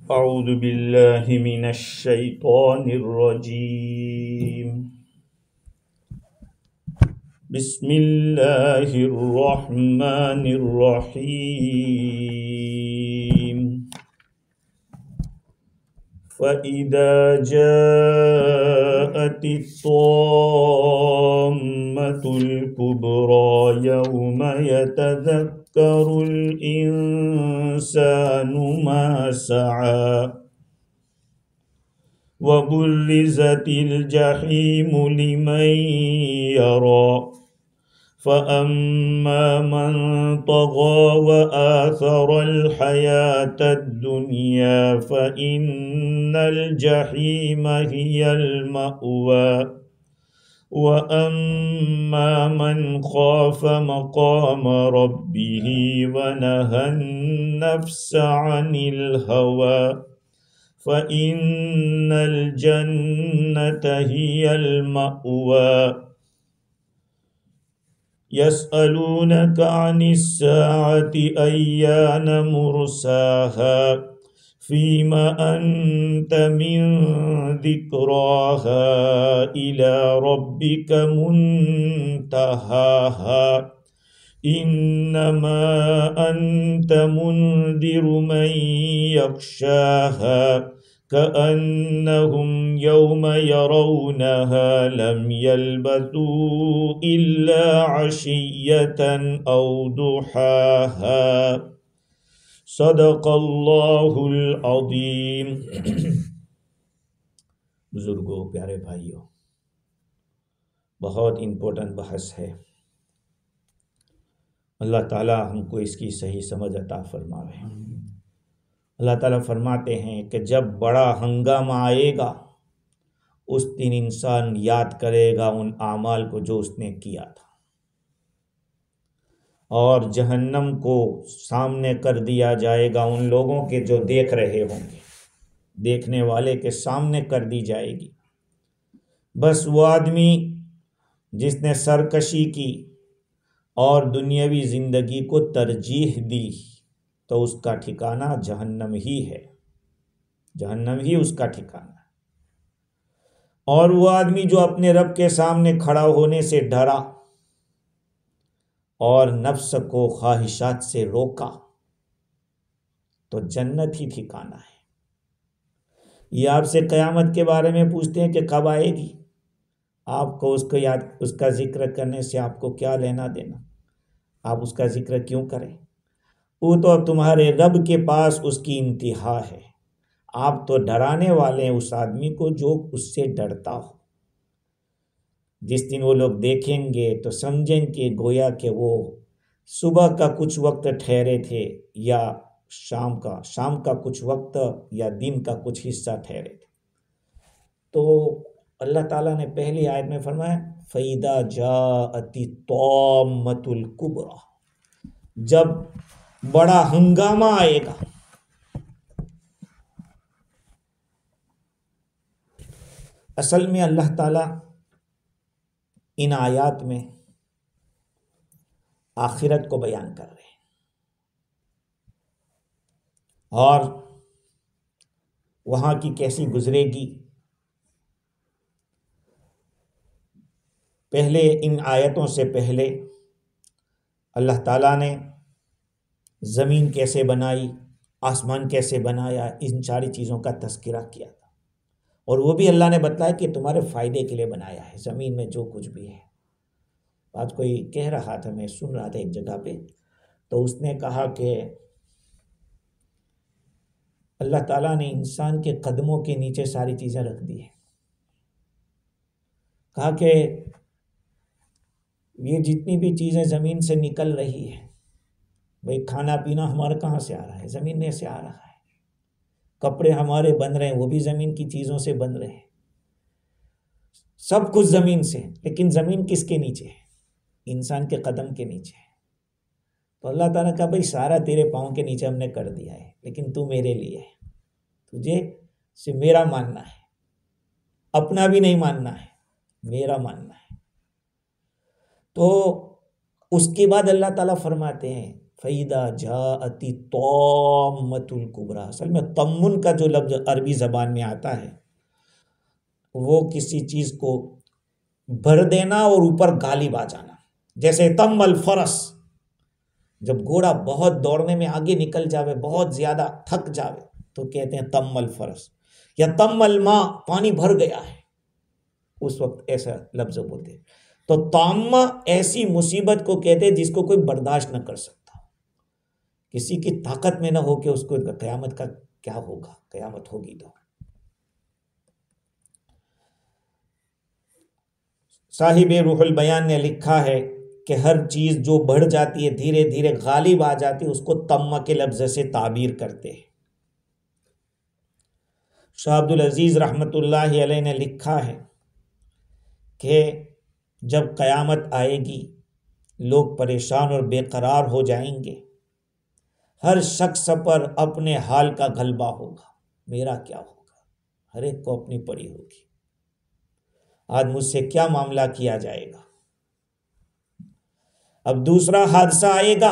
अऊज़ु बिल्लाहि मिनश शैतानिर रजीम। बिस्मिल्लाहिर रहमानिर रहीम। फ़इज़ा जाअतित तॉम्मतुल कुब्रा यौम यतज़क्करुल इंसानु मा सआ वबुर्रिज़तिल जहीमु लिमन यरा फ़अम्मा मन तग़ा वआसरल हयातद दुनिया फ़इन्नल जहीम हियल मअवा वअम्मा मन ख़ाफ़ मक़ाम रब्बिही वनहन नफ्स अनिल हवा फ़इन्नल जन्नत हियल मअवा यसअलूनक अनिस्साअति अय्यान मुरसाहा फ़ीमा अन्त मिन ज़िक्राहा इला रब्बिक मुन्तहाहा इन्नमा अन्त मुन्दिरु मन यख्शाहा कअन्नहुम यौम यरौनहा लम यल्बसू इल्ला अशिय्यतन औ दुहाहा। सदक़ल्लाहुल अज़ीम। बुजुर्गों, प्यारे भाइयों, बहुत इम्पोर्टेंट बहस है। अल्लाह ताला हमको इसकी सही समझ अता फरमावे। अल्लाह ताला फरमाते हैं कि जब बड़ा हंगामा आएगा उस दिन इंसान याद करेगा उन आमाल को जो उसने किया था, और जहन्नम को सामने कर दिया जाएगा उन लोगों के जो देख रहे होंगे, देखने वाले के सामने कर दी जाएगी। बस वो आदमी जिसने सरकशी की और दुनियावी ज़िंदगी को तरजीह दी तो उसका ठिकाना जहन्नम ही है, जहन्नम ही उसका ठिकाना है। और वो आदमी जो अपने रब के सामने खड़ा होने से डरा और नफ्स को ख्वाहिशात से रोका तो जन्नत ही ठिकाना है। ये आपसे क़यामत के बारे में पूछते हैं कि कब आएगी, आपको उसको याद, उसका जिक्र करने से आपको क्या लेना देना, आप उसका जिक्र क्यों करें? वो तो अब तुम्हारे रब के पास उसकी इंतहा है। आप तो डराने वाले हैं उस आदमी को जो उससे डरता हो। जिस दिन वो लोग देखेंगे तो समझेंगे गोया कि वो सुबह का कुछ वक्त ठहरे थे या शाम का कुछ वक्त या दिन का कुछ हिस्सा ठहरे थे। तो अल्लाह ताला ने पहली आयत में फरमाया फ़इज़ा जाअति तॉम्मतुल कुब्रा, जब बड़ा हंगामा आएगा। असल में अल्लाह ताला इन आयात में आखिरत को बयान कर रहे हैं और वहाँ की कैसी गुजरेगी। पहले इन आयतों से पहले अल्लाह ताला ने ज़मीन कैसे बनाई, आसमान कैसे बनाया, इन सारी चीज़ों का तज़किरा किया था। और वो भी अल्लाह ने बताया कि तुम्हारे फ़ायदे के लिए बनाया है। ज़मीन में जो कुछ भी है, आज कोई कह रहा था, मैं सुन रहा था एक जगह पे, तो उसने कहा कि अल्लाह ताला ने इंसान के कदमों के नीचे सारी चीज़ें रख दी है। कहा कि ये जितनी भी चीज़ें ज़मीन से निकल रही है, भाई खाना पीना हमारा कहाँ से आ रहा है? ज़मीन में से आ रहा है। कपड़े हमारे बन रहे हैं, वो भी ज़मीन की चीज़ों से बन रहे हैं। सब कुछ ज़मीन से, लेकिन ज़मीन किसके नीचे है? इंसान के कदम के नीचे है। तो अल्लाह ताला का भाई सारा तेरे पाँव के नीचे हमने कर दिया है, लेकिन तू मेरे लिए है, तुझे से मेरा मानना है, अपना भी नहीं मानना है, मेरा मानना है। तो उसके बाद अल्लाह ताला फरमाते हैं फ़ैदा जाअति तौम्मतुल कुबरा। असल में तम्मुन का जो लफ्ज़ अरबी ज़बान में आता है वो किसी चीज़ को भर देना और ऊपर गालिब आ जाना। जैसे तम्मल फरस, जब घोड़ा बहुत दौड़ने में आगे निकल जावे, बहुत ज़्यादा थक जावे, तो कहते हैं तम्मल फरस। या तम्मल माँ, पानी भर गया है, उस वक्त ऐसा लफ्ज़ बोलते हैं। तो ताम्मा ऐसी मुसीबत को कहते हैं जिसको कोई बर्दाश्त न कर सकता, किसी की ताकत में ना हो कि उसको क़यामत का क्या होगा, क़यामत होगी तो। साहिब रूहुल बयान ने लिखा है कि हर चीज़ जो बढ़ जाती है, धीरे धीरे गालिब आ जाती है, उसको तम्मा के लफ्ज़ से ताबीर करते हैं। शाह अब्दुल अजीज़ रहमतुल्लाहि अलैह ने लिखा है कि जब क़यामत आएगी, लोग परेशान और बेकरार हो जाएंगे, हर शख्स पर अपने हाल का गलबा होगा, मेरा क्या होगा, हर एक को अपनी पड़ी होगी, आज मुझसे क्या मामला किया जाएगा। अब दूसरा हादसा आएगा,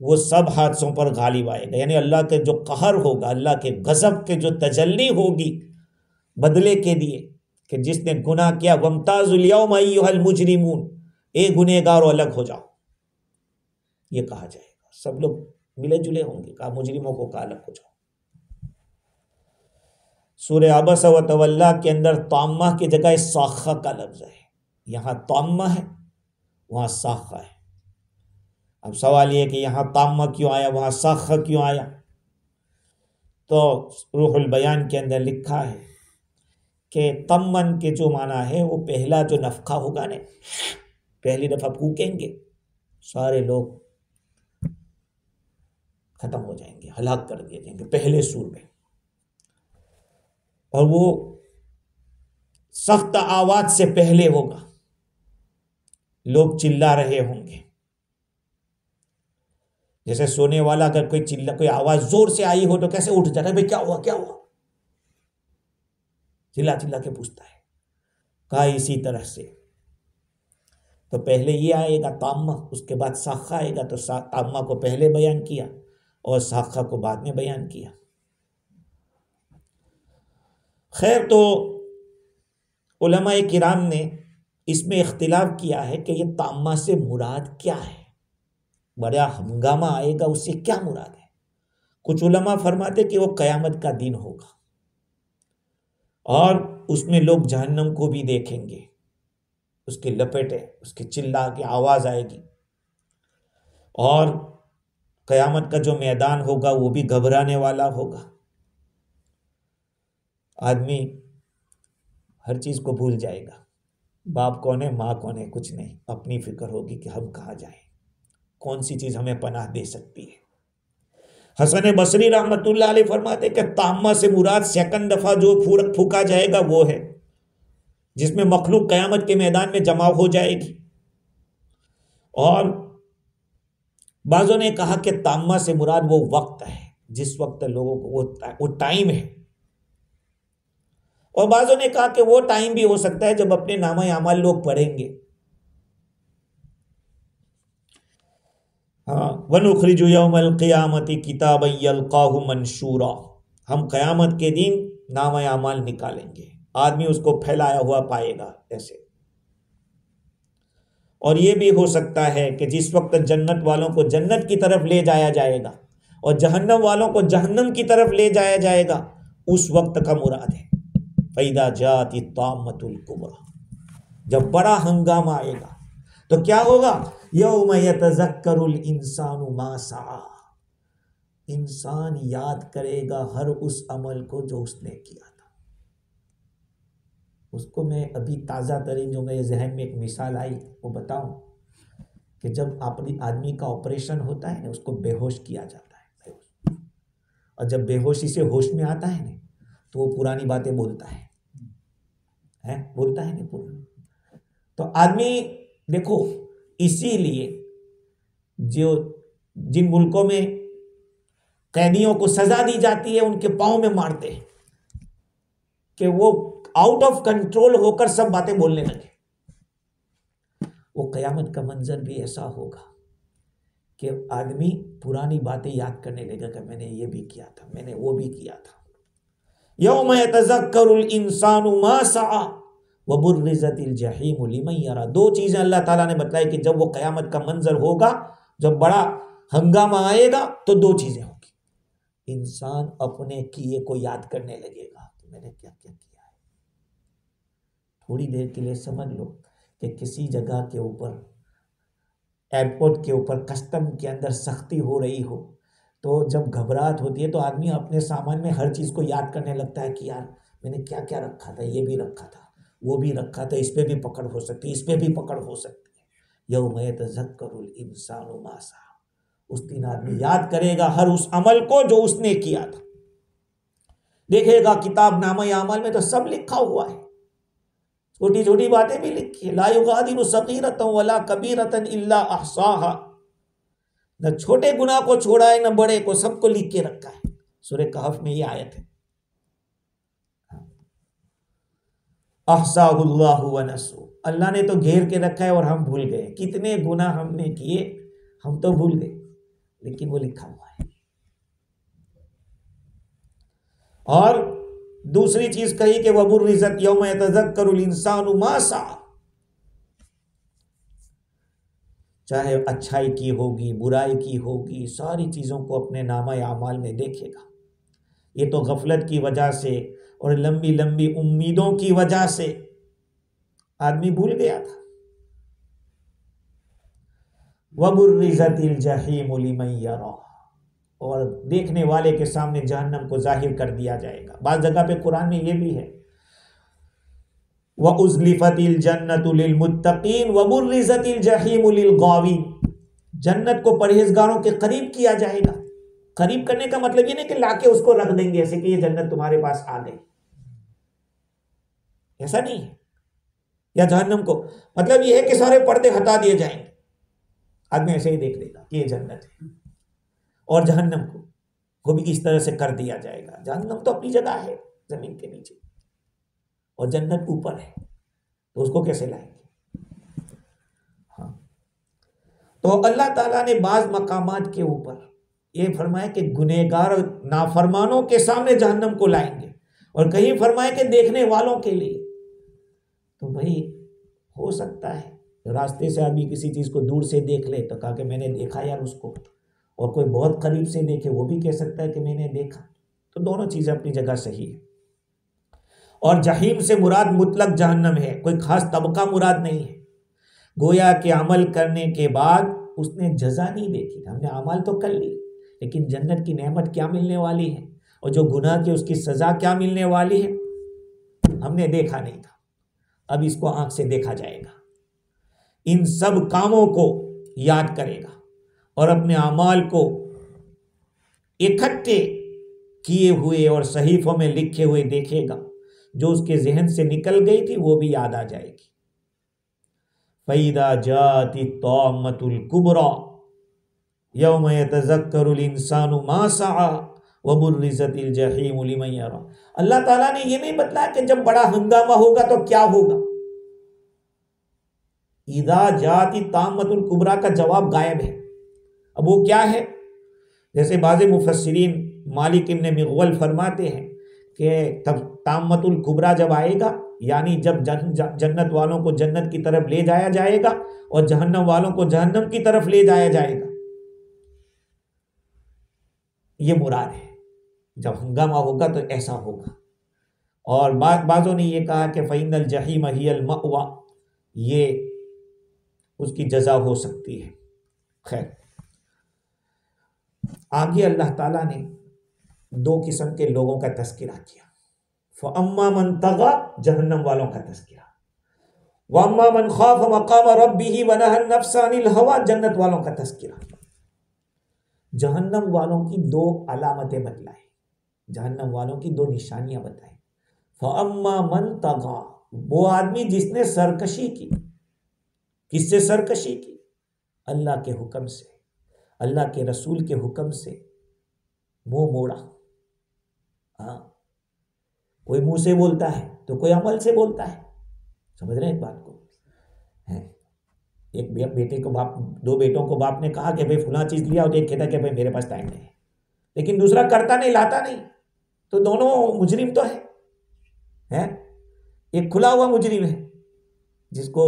वो सब हादसों पर गालिब आएगा, यानी अल्लाह के जो कहर होगा, अल्लाह के गज़ब के जो तजल्ली होगी बदले के लिए, कि जिसने गुनाह किया, वम्ताज़ुल यौम अय्युहल मुजरिमून, ए गुनहगारों अलग हो जाओ, ये कहा जाएगा। सब लोग मिले जुले होंगे, कहा मुजरिमों को कहा अलग हो जाओ। सूरह अबसा व तवल्ला के अंदर ताम्मा की जगह साखा का लफ्ज़ है, यहाँ ताम्मा है, वहाँ साखा है। अब सवाल ये कि यहाँ ताम्मा क्यों आया, वहाँ साखा क्यों आया? तो रूहुल बयान के अंदर लिखा है कि तम्मन के जो माना है वो पहला जो नफखा होगा ने, पहली दफ़ा फूकेंगे, सारे लोग ख़त्म हो जाएंगे, हलाक कर दिए जाएंगे पहले सूर में, और वो सख्त आवाज़ से पहले होगा, लोग चिल्ला रहे होंगे। जैसे सोने वाला अगर कोई आवाज़ ज़ोर से आई हो तो कैसे उठ जाता है, भाई क्या हुआ क्या हुआ, चिल्ला चिल्ला के पूछता है। कहा इसी तरह से, तो पहले ये आएगा ताम्मा, उसके बाद साखा आएगा, तो ताम्मा को पहले बयान किया और साखा को बाद में बयान किया। खैर, तो उलमाए किराम ने इसमें इख्तिलाफ किया है कि ये ताम्मा से मुराद क्या है, बड़ा हंगामा आएगा उससे क्या मुराद है। कुछ उलमा फरमाते कि वो क़यामत का दिन होगा और उसमें लोग जहन्नम को भी देखेंगे, उसके लपेटे, उसके चिल्ला की आवाज़ आएगी, और क़यामत का जो मैदान होगा वो भी घबराने वाला होगा। आदमी हर चीज़ को भूल जाएगा, बाप कौन है, माँ कौन है, कुछ नहीं, अपनी फिक्र होगी कि हम कहाँ जाएं, कौन सी चीज़ हमें पनाह दे सकती है। हसन बसरी रहमतुल्लाह अलैह फरमाते कि ताम्मा से मुराद सेकंड दफ़ा जो फूका जाएगा वो है, जिसमें मखलूक क़यामत के मैदान में जमा हो जाएगी। और बाज़ों ने कहा कि ताम्मा से मुराद वो वक्त है जिस वक्त लोगों को वो टाइम है, और बाज़ों ने कहा कि वो टाइम भी हो सकता है जब अपने नामा अमाल लोग पढ़ेंगे। हाँ, वनुखरिजु यौमल क़ियामति किताबन यल्क़ाहु मंशूरा, हम क़यामत के दिन नामा अमाल निकालेंगे, आदमी उसको फैलाया हुआ पाएगा ऐसे। और ये भी हो सकता है कि जिस वक्त जन्नत वालों को जन्नत की तरफ ले जाया जाएगा और जहन्नम वालों को जहन्नम की तरफ ले जाया जाएगा, उस वक्त का मुराद है फ़ैदा जाति ताम्मतुल कुबरा, जब बड़ा हंगामा आएगा। तो क्या होगा, यौम यतज़क्करुल इंसानु मा सआ, इंसान याद करेगा हर उस अमल को जो उसने किया था। उसको मैं अभी ताज़ा तरीन जो मेरे जहन में एक मिसाल आई वो बताऊं, कि जब आदमी का ऑपरेशन होता है ना, उसको बेहोश किया जाता है, और जब बेहोशी से होश में आता है ना, तो वो पुरानी बातें बोलता है बोलता है ना पूरा। तो आदमी देखो, इसीलिए जो जिन मुल्कों में कैदियों को सजा दी जाती है उनके पाँव में मारते हैं कि वो आउट ऑफ कंट्रोल होकर सब बातें बोलने लगे। वो क़यामत का मंजर भी ऐसा होगा कि आदमी पुरानी बातें याद करने लगेगा कि मैंने ये भी किया था, मैंने वो भी किया था। यौम यतज़क्करुल इंसानु मा सआ व बुर्रिज़तिल जहीम लिमन यरा। दो चीजें अल्लाह ताला ने बताई कि जब वो कयामत का मंजर होगा, जब बड़ा हंगामा आएगा, तो दो चीजें होगी। इंसान अपने किए को याद करने लगेगा कि मैंने क्या क्या किया है। थोड़ी देर के लिए समझ लो कि किसी जगह के ऊपर, एयरपोर्ट के ऊपर कस्टम के अंदर सख्ती हो रही हो, तो जब घबराहट होती है तो आदमी अपने सामान में हर चीज़ को याद करने लगता है कि यार मैंने क्या क्या रखा था, ये भी रखा था, वो भी रखा था, इस पर भी पकड़ हो सकती है, इस पर भी पकड़ हो सकती है। यौम यतज़क्करुल इंसानु मा सआ। उस दिन आदमी याद करेगा हर उस अमल को जो उसने किया था। देखेगा किताब नामा अमल में तो सब लिखा हुआ है, छोटी छोटी बातें भी लिखी है। ला युगादिरु सगीरतन वला कबीरतन इल्ला अहसाहा। न छोटे गुनाह को छोड़ा है न बड़े को, सबको लिख के रखा है। सूरह कहफ में ये आयत है। अहसाहुल्लाहु व नसू। अल्लाह ने तो घेर के रखा है और हम भूल गए। कितने गुनाह हमने किए, हम तो भूल गए, लेकिन वो लिखा हुआ है। और दूसरी चीज कही कि वबुर्रिज़त यौम यतज़क्करुल इंसानु मा सआ। चाहे अच्छाई की होगी, बुराई की होगी, सारी चीज़ों को अपने नामा आमाल में देखेगा। ये तो गफलत की वजह से और लंबी लंबी उम्मीदों की वजह से आदमी भूल गया था। वबुर्रिज़तिल जहीम लिमन यरा। और देखने वाले के सामने जहन्नम को जाहिर कर दिया जाएगा। बात जगह पे कुरान में ये भी है, व उज़्लिफ़तिल जन्नतु लिल मुत्तक़ीन व बुर्रिज़तिल जहीमु लिल गावीन। जन्नत को परहेजगारों के करीब किया जाएगा। करीब करने का मतलब ये नहीं कि लाके उसको रख देंगे ऐसे कि ये जन्नत तुम्हारे पास आ गई, ऐसा नहीं है। या जहन्नम को मतलब ये है कि सारे पर्दे हटा दिए जाएंगे, आदमी ऐसे ही देख लेगा कि ये जन्नत है। और जहन्नम को भी इस तरह से कर दिया जाएगा। जहन्नम तो अपनी जगह है जमीन के नीचे, और जन्नत ऊपर है, तो उसको कैसे लाएंगे। हाँ, तो अल्लाह ताला ने बाज मकामात के ऊपर ये फरमाया कि गुनहगार नाफरमानों के सामने जहन्नम को लाएंगे, और कहीं फरमाया कि देखने वालों के लिए। तो भाई हो सकता है रास्ते से आदमी किसी चीज को दूर से देख ले तो कहा कि मैंने देखा यार उसको, और कोई बहुत करीब से देखे वो भी कह सकता है कि मैंने देखा। तो दोनों चीजें अपनी जगह सही है। और जहीम से मुराद मुतलक जहन्नम है, कोई खास तबका मुराद नहीं है। गोया के अमल करने के बाद उसने जजा नहीं देखी, हमने अमल तो कर ली, लेकिन जन्नत की नेमत क्या मिलने वाली है और जो गुनाह की उसकी सजा क्या मिलने वाली है हमने देखा नहीं था। अब इसको आंख से देखा जाएगा। इन सब कामों को याद करेगा और अपने अमाल को इकट्ठे किए हुए और सहीफों में लिखे हुए देखेगा। जो उसके जहन से निकल गई थी वो भी याद आ जाएगी। फैदा जाती तौमतुल कुबरा यौम यतज़क्करुल इंसानु मा सआ व बुर्रिज़तिल जहीम लिमन यरा। अल्लाह ताला ने ये नहीं बताया कि जब बड़ा हंगामा होगा तो क्या होगा। इदा जाती तामतुल कुबरा का जवाब गायब है। अब वो क्या है, जैसे बाज़ मुफस्सिरीन मालिक इब्न मिग़वल फरमाते हैं कि तब तामतुल कुबरा जब आएगा, यानी जब जन्नत वालों को जन्नत की तरफ ले जाया जाएगा और जहन्नम वालों को जहन्नम की तरफ ले जाया जाएगा, ये मुराद है। जब हंगामा होगा तो ऐसा होगा। और बाज़ों ने ये कहा कि फ़इन्नल जहीम हियल मअवा, ये उसकी जजा हो सकती है। खैर, आगे अल्लाह ताला ने दो किस्म के लोगों का तज़किरा किया। फ़अम्मा मन तग़ा, जहन्नम वालों का तज़किरा, व अम्मा मन ख़ाफ़ मक़ाम रब्बिही व नहा नफ्स अनिल हवा, जन्नत वालों का तज़किरा। जहन्नम वालों की दो अलामतें बतलाई, जहन्नम वालों की दो निशानियां बताई। फ़अम्मा मन तग़ा, वो आदमी जिसने सरकशी की। किससे सरकशी की? अल्लाह के हुक्म से, अल्लाह के रसूल के हुक्म से मुंह मोड़ा। हाँ, कोई मुंह से बोलता है तो कोई अमल से बोलता है। समझ रहे हैं इस बात को? है एक बेटे को बाप, दो बेटों को बाप ने कहा कि भाई फुला चीज लिया, और एक कहता कि भाई मेरे पास टाइम नहीं है, लेकिन दूसरा करता नहीं, लाता नहीं, तो दोनों मुजरिम तो है? एक खुला हुआ मुजरिम है जिसको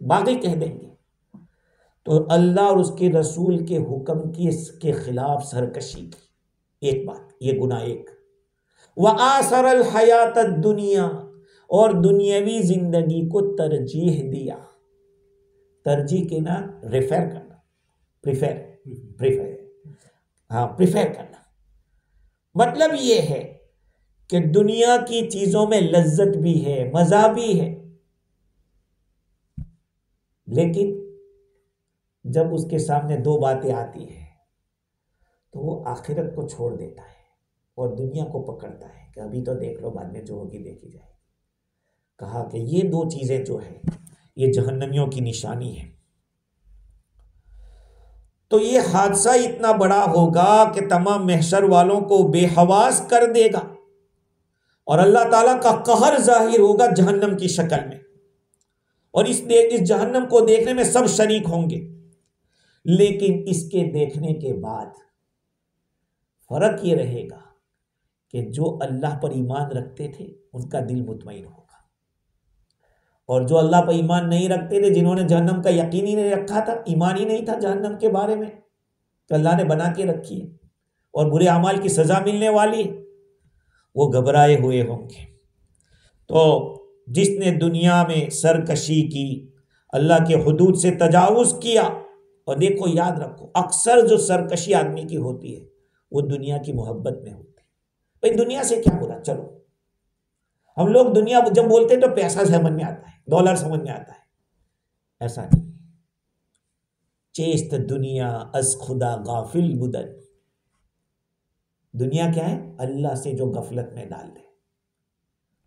बागी कह देंगे। तो अल्लाह और उसके रसूल के हुक्म की इसके खिलाफ सरकशी की, एक बात ये गुनाह एक। व आसरल हयात दुनिया, और दुनियावी जिंदगी को तरजीह दिया। तरजीह के ना रेफर करना, प्रिफर हाँ प्रिफर करना, मतलब ये है कि दुनिया की चीजों में लज्जत भी है, मजा भी है, लेकिन जब उसके सामने दो बातें आती है तो वो आखिरत को छोड़ देता है और दुनिया को पकड़ता है कि अभी तो देख लो, बाद में जो होगी देखी जाएगी। कहा कि ये दो चीजें जो है ये जहन्नमियों की निशानी है। तो ये हादसा इतना बड़ा होगा कि तमाम महशर वालों को बेहवास कर देगा और अल्लाह ताला का कहर जाहिर होगा जहन्नम की शक्ल में, और इस जहन्नम को देखने में सब शरीक होंगे। लेकिन इसके देखने के बाद फर्क ये रहेगा कि जो अल्लाह पर ईमान रखते थे उनका दिल मुतमईन होगा, और जो अल्लाह पर ईमान नहीं रखते थे, जिन्होंने जहन्नम का यकीन ही नहीं रखा था, ईमान ही नहीं था जहन्नम के बारे में तो अल्लाह ने बना के रखी है और बुरे अमाल की सजा मिलने वाली है, वो घबराए हुए होंगे। तो जिसने दुनिया में सरकशी की, अल्लाह के हुदूद से तजावुज किया, और देखो याद रखो अक्सर जो सरकशी आदमी की होती है वो दुनिया की मोहब्बत में होती है। भाई दुनिया से क्या बुरा, चलो हम लोग दुनिया जब बोलते हैं तो पैसा समझ में आता है, डॉलर समझ में आता है, ऐसा नहीं। चेस्त दुनिया अस खुदा गाफिल बुदन, दुनिया क्या है? अल्लाह से जो गफलत में डाल दे,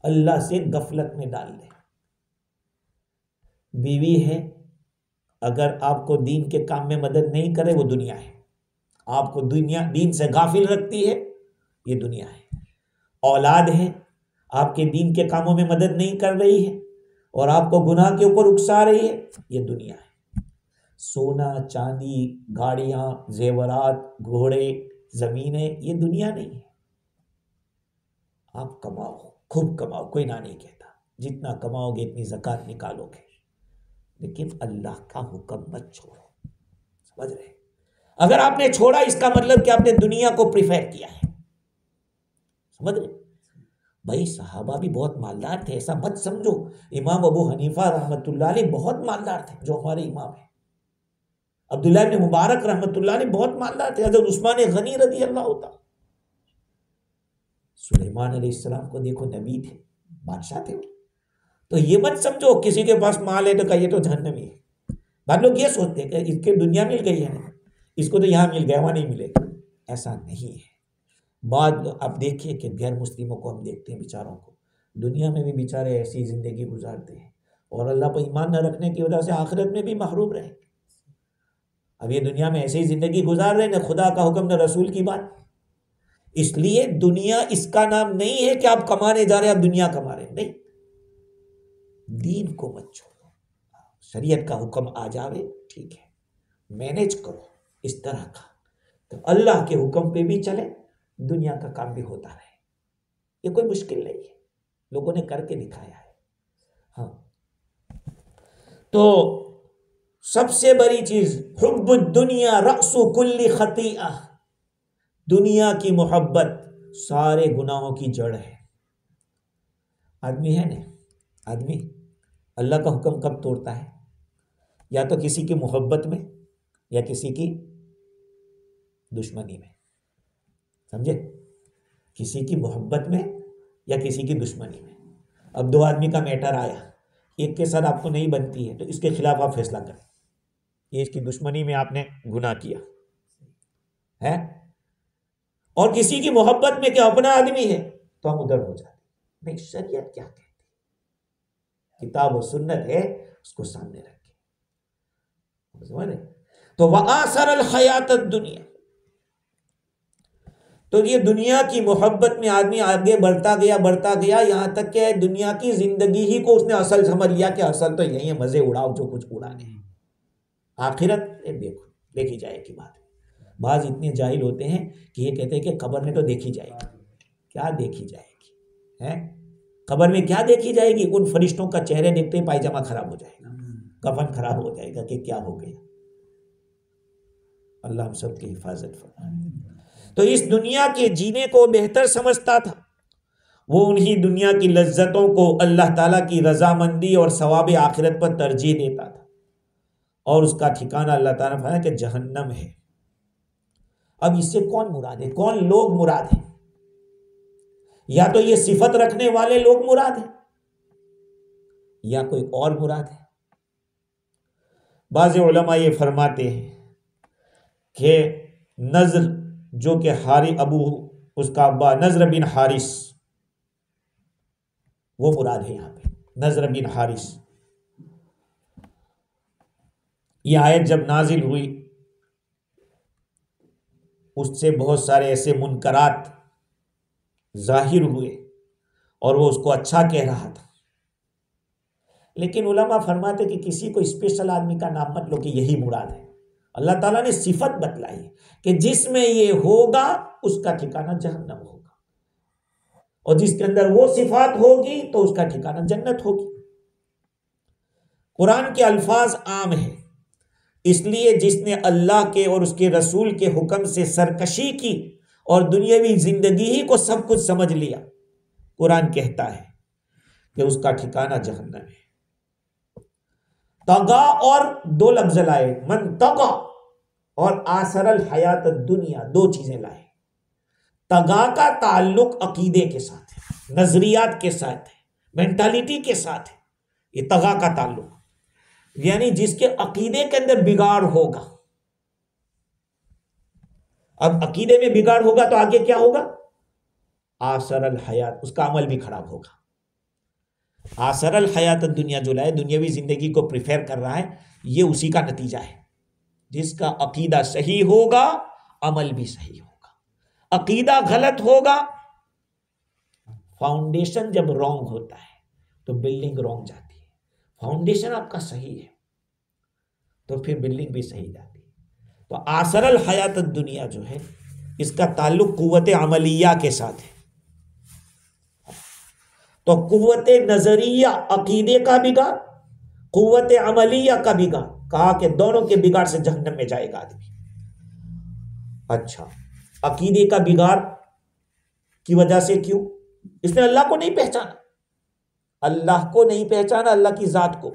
अल्लाह से गफलत में डाल दे। बीवी है, अगर आपको दीन के काम में मदद नहीं करे वो दुनिया है, आपको दुनिया दीन से गाफिल रखती है, ये दुनिया है। औलाद है, आपके दीन के कामों में मदद नहीं कर रही है और आपको गुनाह के ऊपर उकसा रही है, ये दुनिया है। सोना चांदी, गाड़ियां, जेवरात, घोड़े, जमीनें, ये दुनिया नहीं है। आप कमाओ, खूब कमाओ, कोई ना नहीं कहता, जितना कमाओगे इतनी ज़कात निकालोगे, लेकिन अल्लाह का हुक्म मत छोड़ो। समझ रहे? अगर आपने छोड़ा इसका मतलब कि आपने दुनिया को प्रिफर किया है। समझ रहे? भाई सहाबा भी बहुत मालदार थे, ऐसा मत समझो। इमाम अबू हनीफा रहमतुल्लाह अलैह बहुत मालदार थे, जो हमारे इमाम है। अब्दुल्लाह इब्न मुबारक रहमतुल्लाह अलैह बहुत मालदार थे। हज़रत उस्मान गनी रज़ी अल्लाह ताला। सुलेमान अलैहिस्सलाम को देखो, नबी थे, बादशाह थे। तो ये मत समझो किसी के पास माल है तो कहिए तो जहन्नमी है। बाद लोग ये सोचते हैं कि इसके दुनिया मिल गई है ना, इसको तो यहाँ मिल गया, वहाँ नहीं मिलेगा। ऐसा नहीं है। बाद आप देखिए कि गैर मुस्लिमों को हम देखते हैं, बेचारों को दुनिया में भी बेचारे ऐसी ज़िंदगी गुजारते हैं और अल्लाह पर ईमान न रखने की वजह से आखिरत में भी महरूम रहे। अब ये दुनिया में ऐसी ज़िंदगी गुजार रहे, न खुदा का हुक्म न रसूल की बात। इसलिए दुनिया इसका नाम नहीं है कि आप कमाने जा रहे हैं, आप दुनिया कमा रहे हैं, नहीं। दीन को मत छोड़ो, शरीयत का हुक्म आ जावे ठीक है, मैनेज करो इस तरह का, तो अल्लाह के हुक्म पे भी चले, दुनिया का काम भी होता रहे। ये कोई मुश्किल नहीं है, लोगों ने करके दिखाया है। हाँ, तो सबसे बड़ी चीज हुब्बुद दुनिया रअसु कुल्ली खतीआ, दुनिया की मोहब्बत सारे गुनाहों की जड़ है। आदमी है ना, आदमी अल्लाह का हुक्म कब तोड़ता है? या तो किसी की मोहब्बत में या किसी की दुश्मनी में। समझे? किसी की मोहब्बत में या किसी की दुश्मनी में। अब दो आदमी का मैटर आया, एक के साथ आपको नहीं बनती है तो इसके खिलाफ आप फैसला करें, ये इसकी दुश्मनी में आपने गुनाह किया है, और किसी की मोहब्बत में क्या अपना आदमी है तो हम उधर हो जाते। नहीं, शरीयत क्या कहती है, किताब और सुन्नत है, उसको सामने रखें। समझ रहे? तो वआसरल हयात दुनिया, तो ये दुनिया की मोहब्बत में आदमी आगे बढ़ता गया यहां तक कि दुनिया की जिंदगी ही को उसने असल समझ लिया कि असल तो यही है, मजे उड़ाओ जो कुछ उड़ाने हैं। आखिरत देखो देखी जाएगी बात। बाज इतने जाहिल होते हैं कि ये कहते हैं कि कब्र में तो देखी जाएगी। क्या देखी जाएगी है? कब्र में क्या देखी जाएगी? उन फरिश्तों का चेहरे देखते ही पायजामा खराब हो जाएगा, कफन खराब हो जाएगा कि क्या हो गया। अल्लाह हम सब की हिफाजत फरमाए। तो इस दुनिया के जीने को बेहतर समझता था, वो उन्हीं दुनिया की लज्जतों को अल्लाह ताला की रजामंदी और सवाब आखिरत पर तरजीह देता था, और उसका ठिकाना अल्लाह ताला ने फरमाया कि जहन्नम है। अब इससे कौन मुराद है, कौन लोग मुराद है? या तो ये सिफत रखने वाले लोग मुराद है या कोई और मुराद है। बाज़ उलमा ये फरमाते हैं कि नज़र जो कि हारी अबू उसका अब्बा नज़र बिन हारिस, वो मुराद है यहाँ पे, नज़र बिन हारिस। यह आयत जब नाजिल हुई उससे बहुत सारे ऐसे मुनकरात जाहिर हुए और वो उसको अच्छा कह रहा था। लेकिन उलमा फरमाते कि किसी को स्पेशल आदमी का नाम मत लो कि यही मुराद है। अल्लाह ताला ने सिफत बतलाई कि जिसमें ये होगा उसका ठिकाना जहन्नम होगा, और जिसके अंदर वो सिफात होगी तो उसका ठिकाना जन्नत होगी। कुरान के अल्फाज आम है, इसलिए जिसने अल्लाह के और उसके रसूल के हुक्म से सरकशी की और दुनियावी जिंदगी ही को सब कुछ समझ लिया, कुरान कहता है कि उसका ठिकाना जहन्नम है। तगा और दो लफ्ज लाए, मन तगा और आसरल हयात दुनिया, दो चीजें लाए। तगा का ताल्लुक अकीदे के साथ है, नजरियात के साथ है, मेंटालिटी के साथ है। ये तगा का ताल्लुक यानी जिसके अकीदे के अंदर बिगाड़ होगा। अब अकीदे में बिगाड़ होगा तो आगे क्या होगा? आसरल हयात, उसका अमल भी खराब होगा। आसरल हयात दुनिया जो लाए, दुनियावी जिंदगी को प्रिफेर कर रहा है, ये उसी का नतीजा है। जिसका अकीदा सही होगा अमल भी सही होगा। अकीदा गलत होगा, फाउंडेशन जब रॉन्ग होता है तो बिल्डिंग रॉन्ग जाती है। फाउंडेशन आपका सही है तो फिर बिल्डिंग भी सही जाती है। तो आसरल हयात दुनिया जो है इसका ताल्लुक कुव्वत अमलिया के साथ है। तो कुव्वत नजरिया अकीदे का बिगाड़, कुव्वत अमलिया का बिगाड़, कहा कि दोनों के बिगाड़ से जहन्नम में जाएगा आदमी। अच्छा, अकीदे का बिगाड़ की वजह से क्यों? इसने अल्लाह को नहीं पहचाना, अल्लाह को नहीं पहचाना, अल्लाह की जात को।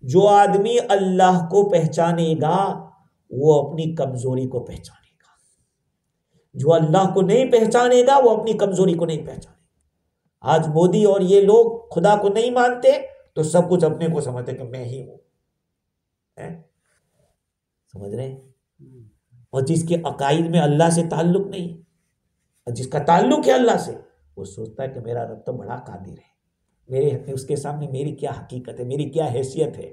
जो आदमी अल्लाह को पहचानेगा वो अपनी कमजोरी को पहचानेगा, जो अल्लाह को नहीं पहचानेगा वो अपनी कमजोरी को नहीं पहचानेगा। आज मोदी और ये लोग खुदा को नहीं मानते तो सब कुछ अपने को समझते कि मैं ही हूं, समझ रहे हैं? और जिसके अकाइद में अल्लाह से ताल्लुक नहीं, और जिसका ताल्लुक है अल्लाह से, वो सोचता है कि मेरा रब तो बड़ा कादिर है, मेरे उसके सामने मेरी क्या हकीकत है, मेरी क्या हैसियत है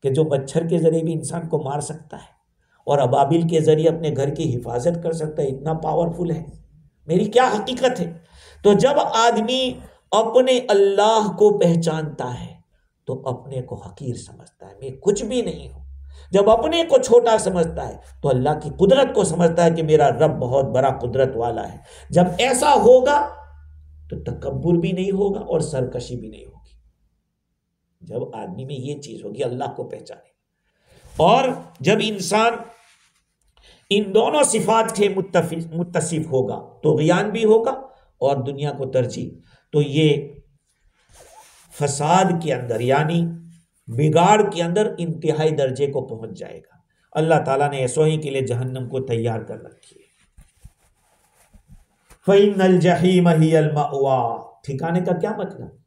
कि जो मच्छर के जरिए भी इंसान को मार सकता है और अबाबिल के जरिए अपने घर की हिफाजत कर सकता है, इतना पावरफुल है, मेरी क्या हकीकत है। तो जब आदमी अपने अल्लाह को पहचानता है तो अपने को हकीर समझता है, मैं कुछ भी नहीं हूं। जब अपने को छोटा समझता है तो अल्लाह की कुदरत को समझता है कि मेरा रब बहुत बड़ा कुदरत वाला है। जब ऐसा होगा तो तकब्बुर भी नहीं होगा और सरकशी भी नहीं होगी। जब आदमी में ये चीज होगी, अल्लाह को पहचाने, और जब इंसान इन दोनों सिफात से मुत्तसिफ होगा तो गियान भी होगा और दुनिया को तरजीह, तो ये फसाद के अंदर यानी बिगाड़ के अंदर इंतहाई दर्जे को पहुंच जाएगा। अल्लाह ताला ने ऐसो ही के लिए जहन्नम को तैयार कर रखी है। फ़इन्नल जहीम हियल मअवा, ठिकाने का क्या मतलब?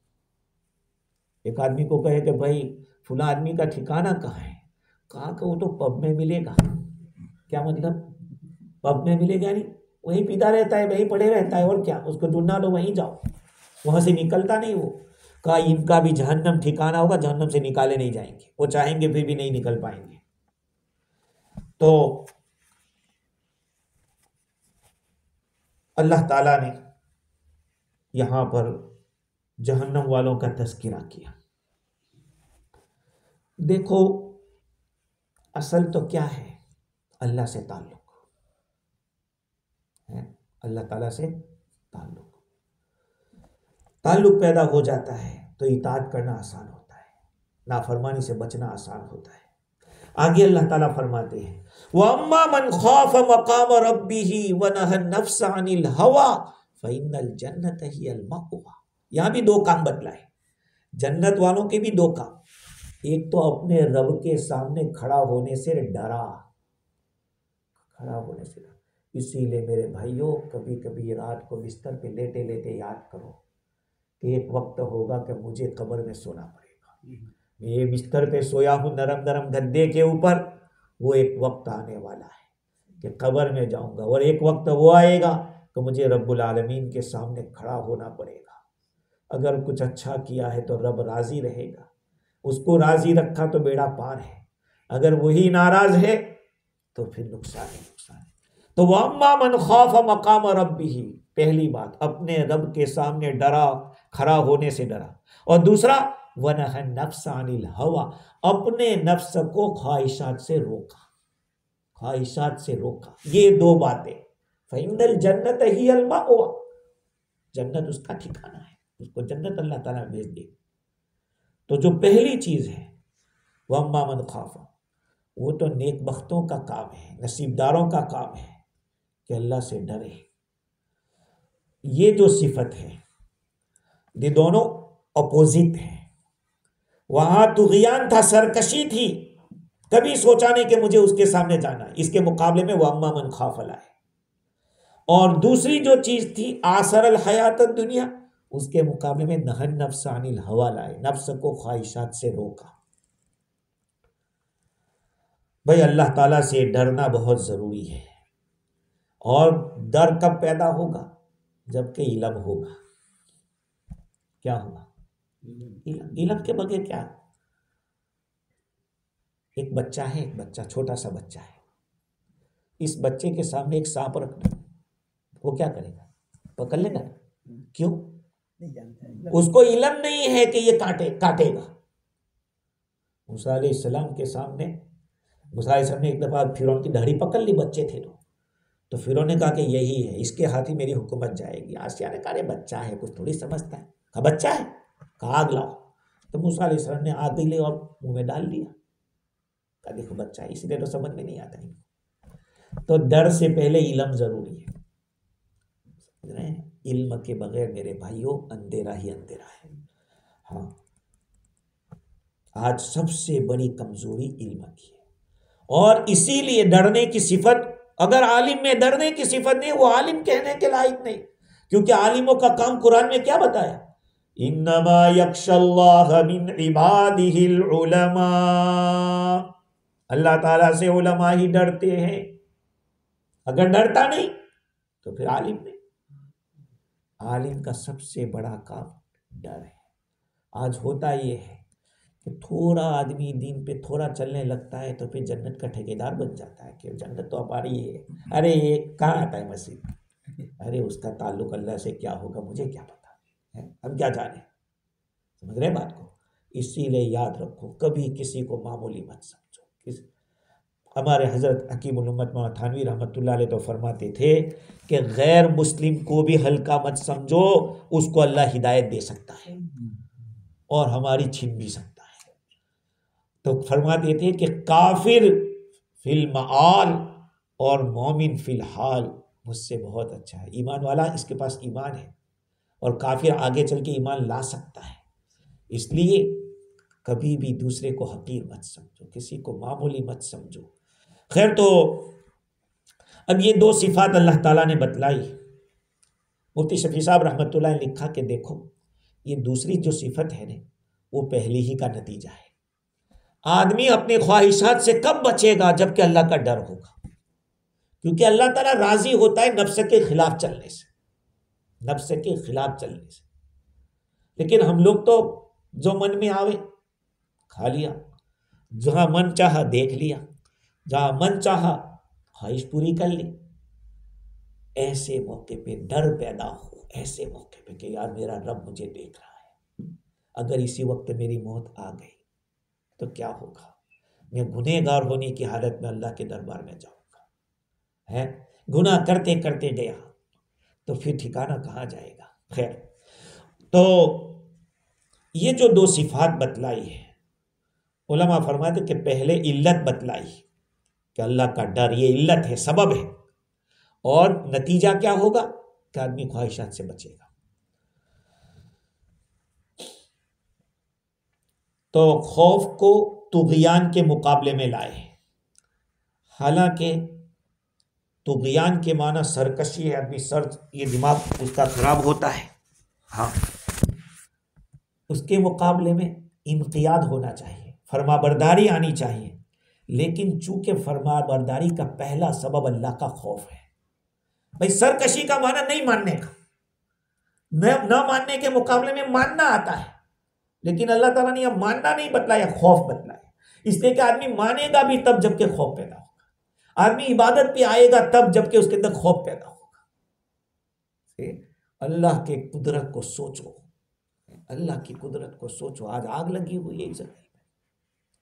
एक आदमी को कहे कि भाई फुला आदमी का ठिकाना कहाँ है, कहा कि वो तो पब में मिलेगा। क्या मतलब? पब में मिलेगा यानी वहीं पीता रहता है, वहीं पड़े रहता है, और क्या, उसको ढूंढना लो वहीं जाओ, वहां से निकलता नहीं वो। कहा इनका भी जहन्नम ठिकाना होगा, जहन्नम से निकाले नहीं जाएंगे, वो चाहेंगे फिर भी नहीं निकल पाएंगे। तो अल्लाह ताला ने यहां पर जहन्नम वालों का तज़किरा किया। देखो असल तो क्या है, अल्लाह से ताल्लुक है, अल्लाह ताला से ताल्लुक पैदा हो जाता है तो इताअत करना आसान होता है, नाफरमानी से बचना आसान होता है। आगे अल्लाह ताला फरमाते हैं, वअम्मा मन खाफ मकाम रब्बिही व नहा नफ्स अनिल हवा फइन्नल जन्नत हियल मअवा। यहां भी दो काम बतलाए, जन्नत वालों के भी दो काम। एक तो अपने रब के सामने खड़ा होने से डरा, इसीलिए मेरे भाइयों कभी कभी रात को बिस्तर पे लेटे लेटे याद करो कि एक वक्त होगा कि मुझे कब्र में सोना पड़ेगा। मैं ये बिस्तर पे सोया हूँ नरम नरम गद्दे के ऊपर, वो एक वक्त आने वाला है कि कब्र में जाऊंगा, और एक वक्त वो आएगा कि मुझे रब्बुल आलमीन के सामने खड़ा होना पड़ेगा। अगर कुछ अच्छा किया है तो रब राजी रहेगा, उसको राजी रखा तो बेड़ा पार है, अगर वही नाराज है तो फिर नुकसान है। तो वअम्मा मन खाफ मकाम रब्बिही, पहली बात अपने रब के सामने डरा, खड़ा होने से डरा। और दूसरा वनहा नफ्स अनिल हवा, अपने नफ्स को ख्वाहिशात से रोका। ये दो बातें, फइन्नल जन्नत हियल मअवा, जन्नत उसका ठिकाना है, उसको जन्नत अल्लाह ताला भेज दे। तो जो पहली चीज है वअम्मा मन खाफा, वो तो नेक बख्तों का काम है, नसीबदारों का काम है कि अल्लाह से डरे। ये जो सिफत है ये दोनों अपोजिट है। वहां तुग़यान था, सरकशी थी, कभी सोचा नहीं कि मुझे उसके सामने जाना है, इसके मुकाबले में वह अम्मा मन खाफ है। और दूसरी जो चीज थी आसरल हयात दुनिया, उसके मुकाबले में नहन नफ्स अनिल हवा लाए, नफ्स को ख्वाहिशात से रोका। भाई अल्लाह ताला से डरना बहुत जरूरी है। और डर कब पैदा होगा, जबकि इल्म होगा। क्या होगा, इल्म के बगैर क्या। एक बच्चा छोटा सा बच्चा है, इस बच्चे के सामने एक सांप रख दो, वो क्या करेगा, पकड़ लेगा। क्यों, उसको इल्म नहीं है कि ये काटेगा। मूसा अलैहिस्सलाम के सामने, मूसा अलैहिस्सलाम ने एक दफा फिरौन की दाढ़ी पकड़ ली, बच्चे थे तो फिरौन ने कहा कि यही है, इसके हाथ ही मेरी हुकूमत जाएगी। आसिया ने कहा बच्चा है, कुछ थोड़ी समझता है। कहा बच्चा है, कहा आग लाओ। तो मूसा अलैहिस्सलाम ने आग ली और मुंह में डाल दिया। कहा देखो बच्चा है, इसलिए तो समझ में नहीं आता। तो डर से पहले इल्म जरूरी है, समझ रहे हैं। इल्म के बगैर मेरे भाइयों अंधेरा ही अंधेरा है। हाँ, आज सबसे बड़ी कमजोरी इल्म की है, और इसीलिए डरने की सिफत, अगर आलिम में डरने की सिफत नहीं, वो आलिम कहने के लायक नहीं। क्योंकि आलिमों का काम कुरान में क्या बताया, इन्नमा यख्शल्लाह मिन इबादिहिल उलमा, अल्लाह ताला से उलमा ही डरते हैं। अगर डरता नहीं तो फिर आलिम नहीं। आलिम का सबसे बड़ा काम डर है। आज होता ये है कि थोड़ा आदमी दीन पे थोड़ा चलने लगता है तो फिर जन्नत का ठेकेदार बन जाता है कि जन्नत तो हमारी है। अरे ये कहाँ आता है मस्जिद, अरे उसका ताल्लुक अल्लाह से क्या होगा मुझे क्या पता है, हम क्या जाने। समझ रहे बात को। इसीलिए याद रखो, कभी किसी को मामूली मत समझो। हमारे हजरत हकीमुल उम्मत मौलाना थानवी रहमतुल्लाह अलैह तो फरमाते थे कि गैर मुस्लिम को भी हल्का मत समझो, उसको अल्लाह हिदायत दे सकता है और हमारी छीन भी सकता है। तो फरमाते थे कि काफिर फिल मआल और मोमिन फिल हाल मुझसे बहुत अच्छा है। ईमान वाला इसके पास ईमान है और काफिर आगे चल के ईमान ला सकता है। इसलिए कभी भी दूसरे को हकीर मत समझो, किसी को मामूली मत समझो। खैर, तो अब ये दो सिफात अल्लाह ताला ने बतलाई। मुफ्ती शफी साहब रहमतुल्लाह ने लिखा कि देखो ये दूसरी जो सिफत है ना, वो पहली ही का नतीजा है। आदमी अपनी ख्वाहिशात से कब बचेगा, जबकि अल्लाह का डर होगा। क्योंकि अल्लाह ताला राजी होता है नफ्स के खिलाफ चलने से, नफ्स के खिलाफ चलने से। लेकिन हम लोग तो जो मन में आवे खा लिया, जहां मन चाहा देख लिया, जहां मन चाहा ख्वाहिश पूरी कर ली। ऐसे मौके पे डर पैदा हो, ऐसे मौके पे कि यार मेरा रब मुझे देख रहा है, अगर इसी वक्त मेरी मौत आ गई तो क्या होगा। मैं गुनहगार होने की हालत में अल्लाह के दरबार में जाऊंगा, है गुनाह करते करते गया तो फिर ठिकाना कहाँ जाएगा। खैर, तो ये जो दो सिफात बतलाई है, उलमा फरमाते कि पहले इल्लत बतलाई कि अल्लाह का डर ये इल्लत है, सबब है, और नतीजा क्या होगा कि आदमी ख्वाहिशात से बचेगा। तो खौफ को तुग़यान के मुकाबले में लाए। हालांकि तुग़यान के माना सरकशी है, आदमी सर ये दिमाग उसका खराब होता है, हाँ, उसके मुकाबले में इन्क़ियाद होना चाहिए, फरमाबरदारी आनी चाहिए। लेकिन चूंकि फरमाबरदारी का पहला सबब अल्लाह का खौफ है, भाई सरकशी का माना नहीं मानने का, न मानने के मुकाबले में मानना आता है, लेकिन अल्लाह ताला ने यह मानना नहीं बतलाया, खौफ बतलाया। इसलिए कि आदमी मानेगा भी तब जबकि खौफ पैदा होगा, आदमी इबादत पे आएगा तब जबकि उसके अंदर खौफ पैदा होगा। अल्लाह के कुदरत को सोचो, अल्लाह की कुदरत को सोचो। आज आग लगी हुई है इज़राइल में,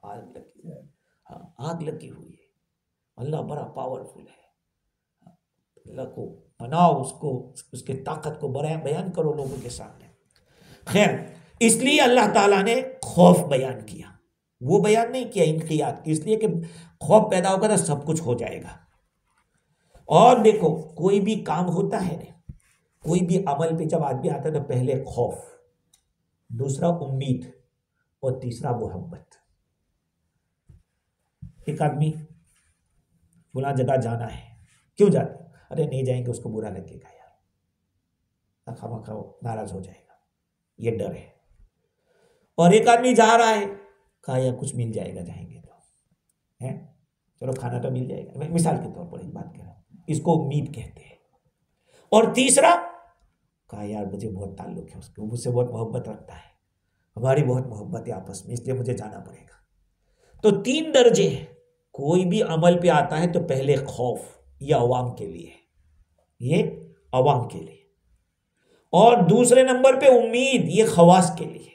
आग लगी है, हाँ आग लगी हुई है। अल्लाह बड़ा पावरफुल है, अल्लाह को मनाओ, उसको उसके ताकत को बयान करो लोगों के सामने। खैर, इसलिए अल्लाह ताला ने खौफ बयान किया, वो बयान नहीं किया इन्क़ियाद, इसलिए कि खौफ पैदा होगा तो सब कुछ हो जाएगा। और देखो, कोई भी काम होता है ना, कोई भी अमल पे जब आदमी आता है तो पहले खौफ, दूसरा उम्मीद, और तीसरा मोहब्बत। एक आदमी फला जगह जाना है, क्यों जाता है? अरे नहीं जाएंगे उसको बुरा लगेगा यार, खामा नाराज हो जाएगा, ये डर है। और एक आदमी जा रहा है, कहा यार कुछ मिल जाएगा जाएंगे तो, है चलो खाना तो मिल जाएगा, मैं मिसाल के तौर पर एक बात कह रहा हूं, इसको उम्मीद कहते हैं। और तीसरा, कहा यार मुझे बहुत ताल्लुक है उसके, मुझसे बहुत मोहब्बत रखता है, हमारी बहुत मोहब्बत है आपस में, इसलिए मुझे जाना पड़ेगा। तो तीन दर्जे हैं। कोई भी अमल पे आता है तो पहले खौफ, ये अवाम के लिए, ये अवाम के लिए, और दूसरे नंबर पे उम्मीद, ये खवास के लिए,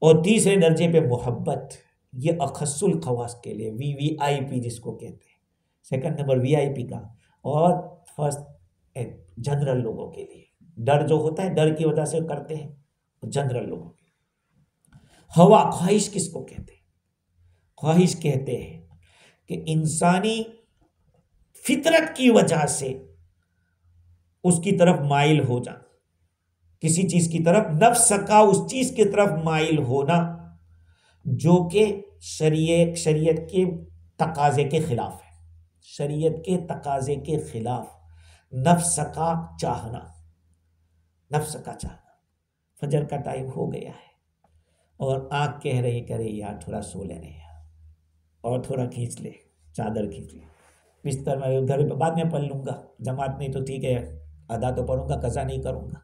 और तीसरे दर्जे पे मोहब्बत, ये अखस्सुल खवास के लिए, VVIP जिसको कहते हैं, सेकंड नंबर VIP का, और फर्स्ट जनरल लोगों के लिए। डर जो होता है, डर की वजह से करते हैं, जनरल लोगों के लिए। हवा, ख्वाहिश किसको कहते हैं? ख्वाहिश कहते हैं कि इंसानी फितरत की वजह से उसकी तरफ माइल हो जाना, किसी चीज की तरफ, नफ्स का उस चीज की तरफ माइल होना जो कि शरीयत के तकाजे के खिलाफ है, शरीयत के तकाजे के खिलाफ नफ्स का चाहना, नफ्स का चाहना। फजर का टाइम हो गया है और आँख कह रही, करे यार थोड़ा सो लेने यार, और थोड़ा खींच ले, चादर खींच ले, बिस्तर में घर बाद में पढ़ लूंगा, जमात नहीं तो ठीक है, अदा तो पढ़ूंगा, कज़ा नहीं करूंगा,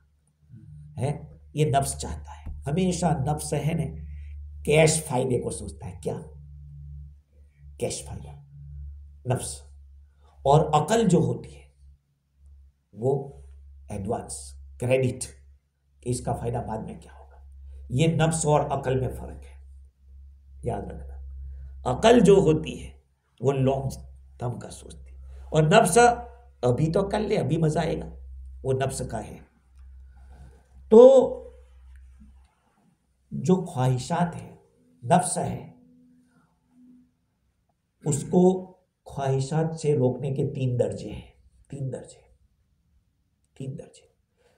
है ये नफ्स चाहता है। हमेशा नफ्स है ना, कैश फायदे को सोचता है, क्या कैश फायदा, नफ्स। और अकल जो होती है वो एडवांस, क्रेडिट, इसका फायदा बाद में क्या होगा। ये नफ्स और अकल में फर्क है, याद रखना। अकल जो होती है वो लॉन्ग टर्म का सोचती है, और नफ्स अभी तो कर ले, अभी मजा आएगा, वो नफ्स का है। तो जो ख्वाहिशात है, नफ्स है, उसको ख्वाहिशात से रोकने के तीन दर्जे हैं, तीन दर्जे।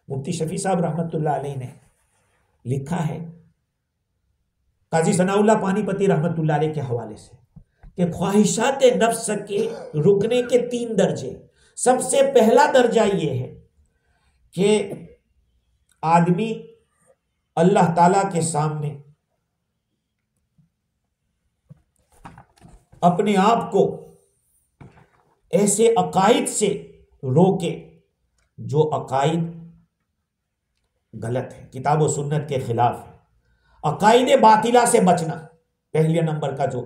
मुफ्ती शफी साहब रहमतुल्लाह अलैह ने लिखा है, काजी सनाउल्लाह पानीपति रहमतुल्लाह अलैह के हवाले से, कि ख्वाहिशात नफ्स के रुकने के तीन दर्जे। सबसे पहला दर्जा ये है कि आदमी अल्लाह ताला के सामने अपने आप को ऐसे अकाइद से रोके जो अकाइद गलत है, किताब और सुन्नत के खिलाफ है। अकाइद बातिला से बचना, पहले नंबर का जो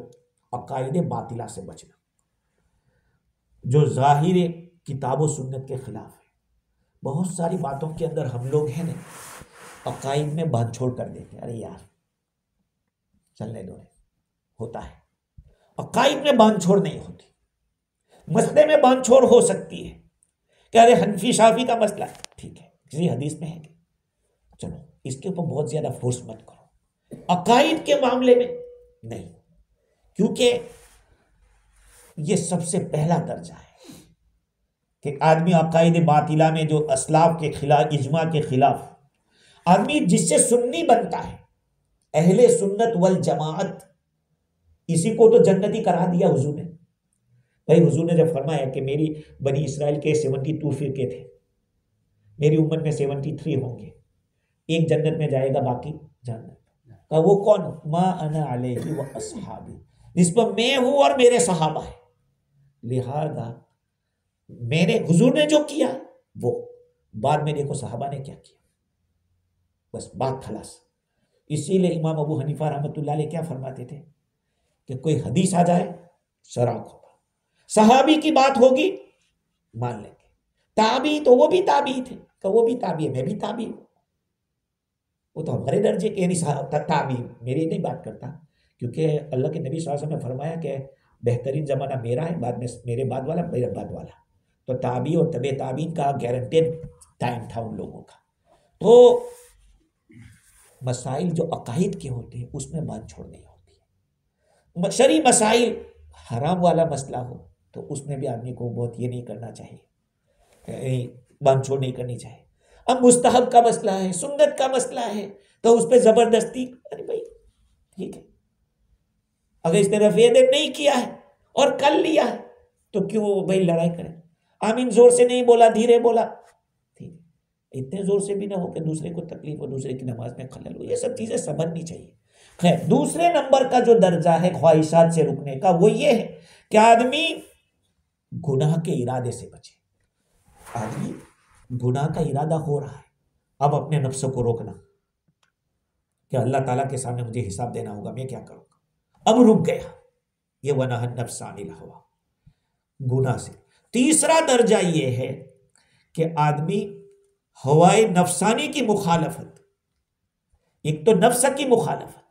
अकाइद बातिला से बचना, जो जाहिर किताब और सुन्नत के खिलाफ है। बहुत सारी बातों के अंदर हम लोग हैं ना, अकाइद में बांध छोड़ कर देते, अरे यार चलने दो, होता है। अकाइद में बांधछोड़ नहीं होती, मसले में बांधछोड़ हो सकती है कि अरे हनफी शाफी का मसला है, ठीक है, किसी हदीस में है कि चलो इसके ऊपर बहुत ज्यादा फोर्स मत करो। अकाइद के मामले में नहीं, क्योंकि ये सबसे पहला दर्जा है कि आदमी अकाइद बातिला में जो असलाफ के खिलाफ, इजमा के खिलाफ, आदमी जिससे सुन्नी बनता है, अहले सुन्नत वल जमाअत, इसी को तो जन्नती करा दिया हुजूर ने। भाई हुजूर ने जब फरमाया कि मेरी बनी इसराइल के 72 फिरके थे, मेरी उम्मत में 73 होंगे, एक जन्नत में जाएगा, बाकी जन्नत का। वो कौन? मा अना अलैहि व अस्हाबी, जिस पर मैं हूं और मेरे सहाबा है। लिहाजा मैंने, हुजूर ने जो किया वो, बाद में देखो सहाबा ने क्या किया, बस बात खलास। इसीलिए इमाम अबू हनीफा रहमतुल्लाह अलैह क्या फरमाते थे कि कोई हदीस आ जाए सराख होगा, सहाबी की बात होगी मान लेंगे, ताबी तो वो भी ताबी थे, तो वो भी ताबी है, मैं भी ताबी हूं, वो तो हमारे दर्जे के नहीं, ताबी मेरी नहीं बात करता, क्योंकि अल्लाह के नबी सल्लल्लाहु अलैहि वसल्लम ने फरमाया कि बेहतरीन ज़माना मेरा है, बाद में मेरे बाद वाला, मेरे बाद वाला। तो ताबी और तबे ताबीन का गारंटेड टाइम था उन लोगों का। तो मसाइल जो अकाइद के होते हैं उसमें बांधछोड़ नहीं होती है। शरई मसाइल, हराम वाला मसला हो तो उसमें भी आदमी को बहुत ये नहीं करना चाहिए, बांधछोड़ नहीं करनी चाहिए। अब मुस्तहब का मसला है, सुन्नत का मसला है, तो उस पर जबरदस्ती, अरे भाई ठीक है, अगर इसने रफ़-ए-यदैन नहीं किया है और कर लिया है तो क्यों भाई लड़ाई करें? आमीन जोर से नहीं बोला, धीरे बोला, ठीक है, इतने जोर से भी ना हो कि दूसरे को तकलीफ हो, दूसरे की नमाज में खलल हो, ये सब चीजें समझनी चाहिए। खैर, दूसरे नंबर का जो दर्जा है ख्वाहिशात से रुकने का, वो ये है कि आदमी गुनाह के इरादे से बचे। आदमी गुनाह का इरादा हो रहा है, अब अपने नफ्स को रोकना कि अल्लाह ताला के सामने मुझे हिसाब देना होगा, मैं क्या करूंगा, अब रुक गया, ये वनहन नफ्स अनिल हवा, गुनाह से। तीसरा दर्जा ये है कि आदमी हवाए नफसानी की मुखालफत, एक तो नफ्स की मुखालफत,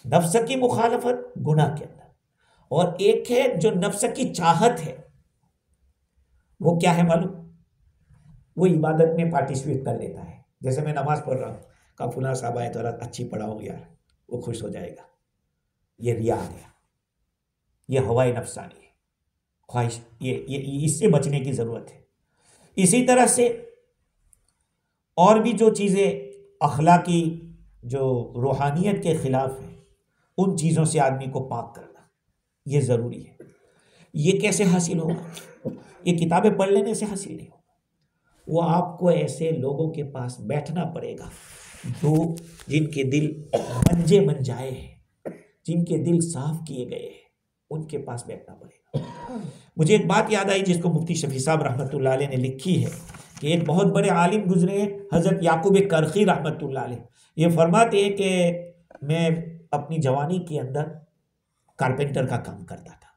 नफ्स की मुखालफत गुनाह के अंदर, और एक है जो नफ्स की चाहत है, वो क्या है मालूम? वो इबादत में पार्टिसिपेट कर लेता है। जैसे मैं नमाज पढ़ रहा हूँ, का फुला साहब आए तो अच्छी पढ़ाऊँ यार, वो खुश हो जाएगा, ये रिया आ गया, ये हवाए नफसानी है, ख्वाहिश, ये इससे बचने की जरूरत है। इसी तरह से और भी जो चीज़ें अखलाकी, जो रूहानियत के खिलाफ है, उन चीज़ों से आदमी को पाक करना ये ज़रूरी है। ये कैसे हासिल होगा? ये किताबें पढ़ लेने से हासिल नहीं होगा, वो आपको ऐसे लोगों के पास बैठना पड़ेगा जो जिनके दिल मंजे मंजाए हैं, जिनके दिल साफ किए गए हैं, उनके पास बैठना पड़ेगा। मुझे एक बात याद आई जिसको मुफ्ती शफी साहब रहमतुल्लाह अलैह ने लिखी है कि एक बहुत बड़े आलिम गुजरे हैं, हज़रत याकूब करखी रहमतुल्लाह अलैह। ये फरमाते हैं कि मैं अपनी जवानी के अंदर कारपेंटर का काम करता था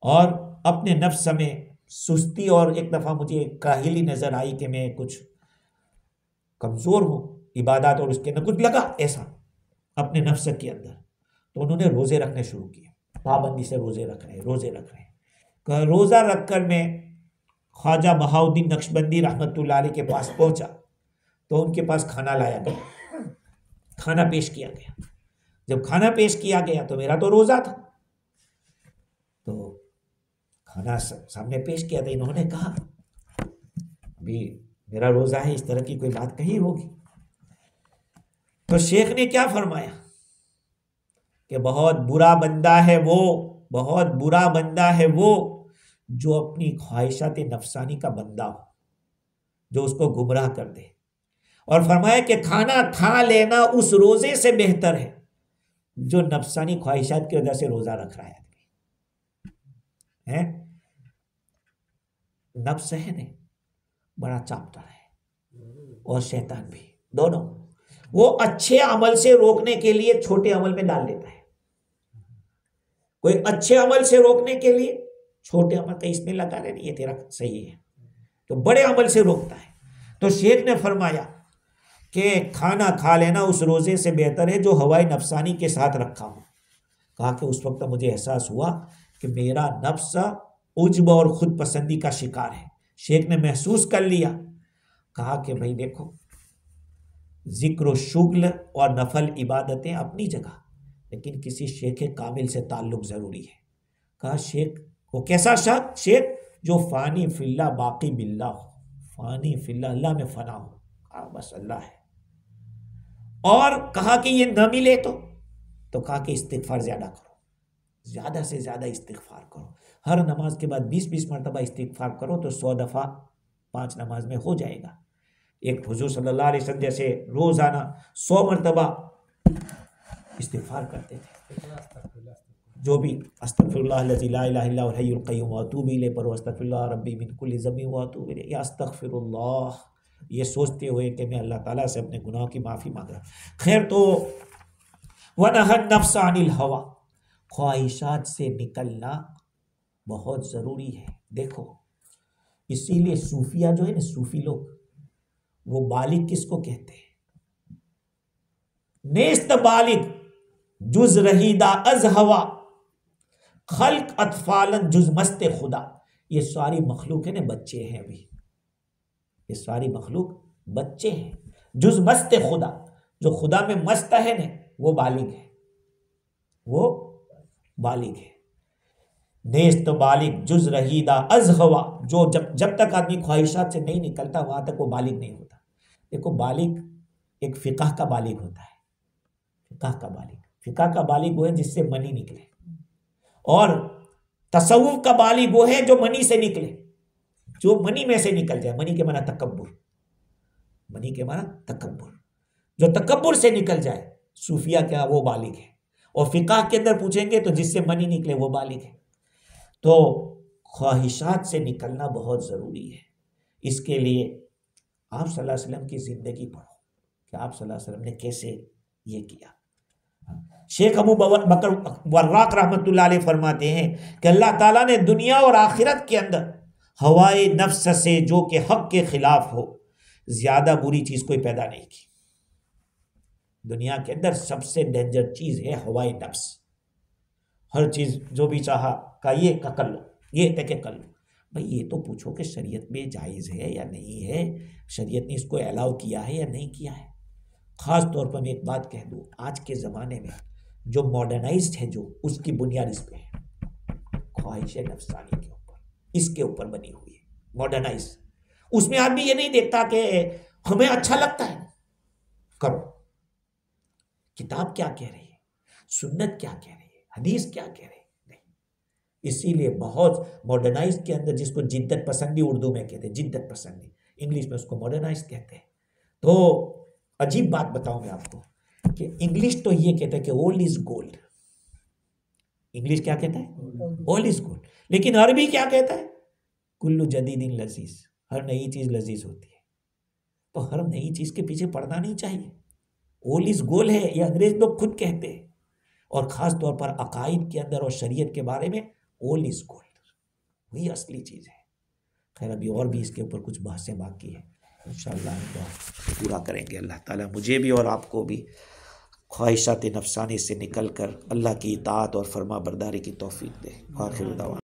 और अपने नफ्स में सुस्ती और एक दफ़ा मुझे काहिली नज़र आई कि मैं कुछ कमज़ोर हूँ इबादत और उसके अंदर कुछ लगा ऐसा अपने नफ्स के अंदर, तो उन्होंने रोज़े रखने शुरू किए, पाबंदी से रोज़े रख रहे हैं। रोज़ा रखकर मैं ख्वाजा बहाउद्दीन नक्शबंदी रहमतुल्लाह अलैह के पास पहुंचा तो उनके पास खाना लाया गया, खाना पेश किया गया। जब खाना पेश किया गया तो मेरा तो रोज़ा था, तो खाना सामने पेश किया था, इन्होंने कहा अभी मेरा रोज़ा है, इस तरह की कोई बात कही होगी। तो शेख ने क्या फरमाया कि बहुत बुरा बंदा है वो, बहुत बुरा बंदा है वो जो अपनी ख्वाहिशात नफसानी का बंदा हो, जो उसको गुमराह कर दे। और फरमाया कि खाना खा लेना उस रोजे से बेहतर है जो नफसानी ख्वाहिशात की वजह से रोजा रख रहा है आदमी है। नफ्स है ने बड़ा चापता है और शैतान भी, दोनों। वो अच्छे अमल से रोकने के लिए छोटे अमल में डाल देता है, कोई अच्छे अमल से रोकने के लिए छोटे अमल का इसमें लगा रहे, ये तेरा सही है, तो बड़े अमल से रोकता है। तो शेख ने फरमाया कि खाना खा लेना उस रोजे से बेहतर है जो हवाई नफसानी के साथ रखा हो। कहा कि उस वक्त मुझे एहसास हुआ कि मेरा नफ्स उज्ब और खुद पसंदी का शिकार है। शेख ने महसूस कर लिया। कहा कि भाई देखो, जिक्र शुगल और नफल इबादतें अपनी जगह, लेकिन किसी शेख कामिल से ताल्लुक ज़रूरी है। कहा शेख वो कैसा शेख जो फ़ानी फिल्ला बाकी बिल्ला हो, फ़ानी फिल्ला अल्लाह में फ़ना हो। कहा बस अल्लाह है। और कहा कि ये न मिले तो कहा कि इस्तिग़फ़ार ज़्यादा करो, ज़्यादा से ज़्यादा इस्तिग़फ़ार करो। हर नमाज के बाद 20-20 मरतबा इस्तिग़फ़ार करो तो 100 दफ़ा 5 नमाज में हो जाएगा। एक हुजूर सल्लल्लाहु अलैहि वसल्लम जैसे रोज़ाना 100 मरतबा इस्तिग़फ़ार करते थे। जो भी अस्तग़फ़िरुल्लाह लज़ी ला इलाहा इल्ला हुवल हय्युल क़य्यूम व अतूबु इलैहि पर अस्तग़फ़िरुल्लाह रब्बी मिन कुल्लि ज़ंबिन व अतूबु इलैहि, या अस्तग़फ़िरुल्लाह, ये सोचते हुए कि मैं अल्लाह ताला से अपने गुनाहों की माफ़ी मांग रहा हूँ। खैर, तो वनहन नफ्स अनिल हवा, ख्वाहिशात से निकलना बहुत ज़रूरी है। देखो, इसीलिए सूफिया जो है ना, सूफी लोग, वो बालिग किसको कहते हैं? नेस्त बालिग जुज रहीदा अज हवा, खल्क अतफालन जुज मस्ते खुदा। ये सारी मखलूक है ना, बच्चे हैं। अभी ये सारी मखलूक बच्चे हैं। जुज मस्ते खुदा, जो खुदा में मस्त है ना, वो बालिग है, वो बालिग है। नेस्त बालिग जुज रहीदा अज हवा, जो जब तक आदमी ख्वाहिशात से नहीं निकलता वहां तक वो बालिग नहीं होता। देखो, बालिग एक फिकाह का बालिग होता है। फिकाह का बालिग वो है जिससे मनी निकले, और तसव्वुफ का बालिग वो है जो मनी से निकले, जो मनी में से निकल जाए। मनी के माना तकब्बुर, मनी के माना तकब्बुर, जो तकब्बुर से निकल जाए, सूफिया क्या वो बालिग है। और फिकाह के अंदर पूछेंगे तो जिससे मनी निकले वो बालिग है। तो ख्वाहिशात से निकलना बहुत ज़रूरी है। इसके लिए आप सल्लल्लाहु अलैहि वसल्लम की ज़िंदगी पढ़ो कि आप सल्लल्लाहु अलैहि वसल्लम ने कैसे ये किया। शेख अबू बकर वर्राक रहमतुल्लाह अलैह फरमाते हैं कि अल्लाह ताला ने दुनिया और आखिरत के अंदर हवाए नफ्स से, जो कि हक के खिलाफ हो, ज़्यादा बुरी चीज़ कोई पैदा नहीं की। दुनिया के अंदर सबसे डेंजर चीज़ है हवाए नफ्स। हर चीज़ जो भी चाहा का ये का कर लो, ये तक कर लो। भाई ये तो पूछो कि शरीयत में जायज़ है या नहीं है, शरीयत ने इसको अलाउ किया है या नहीं किया है। ख़ास तौर पर मैं एक बात कह दूँ, आज के ज़माने में जो मॉडर्नाइज्ड है, जो उसकी बुनियाद इस पे है, ख्वाहिश नफ्सानी के ऊपर, इसके ऊपर बनी हुई है मॉडर्नाइज। उसमें आदमी ये नहीं देखता कि हमें अच्छा लगता है करो, किताब क्या कह रही है, सुन्नत क्या कह रही है, हदीस क्या कह रही है, नहीं। इसीलिए बहुत मॉडर्नाइज के अंदर, जिसको जिद्दत पसंदी उर्दू में कहते हैं, जिद्दत पसंदी, इंग्लिश में उसको मॉडर्नाइज कहते हैं। तो अजीब बात बताऊं मैं आपको कि इंग्लिश तो ये कहता है कि ओल्ड इज गोल्ड। इंग्लिश क्या कहता है? Old is gold. लेकिन अरबी क्या कहता है? कुल्लु जदीदिन लजीज, हर नई चीज लजीज होती है। तो हर नई चीज के पीछे पड़ना नहीं चाहिए। ओल्ड इज गोल्ड है, ये अंग्रेज लोग खुद कहते हैं। और ख़ास तौर पर अकाइद के अंदर और शरीयत के बारे में ओल्ड इज गोल्ड, वही असली चीज़ है। खैर, अभी और भी इसके ऊपर कुछ बातें बाकी है, इंशाअल्लाह पूरा करेंगे। अल्लाह ताला मुझे भी और आपको भी ख्वाहिशात नफसानी से निकल कर अल्लाह की इताअत और फरमा बरदारी की तौफीक दे। आखिर दावा।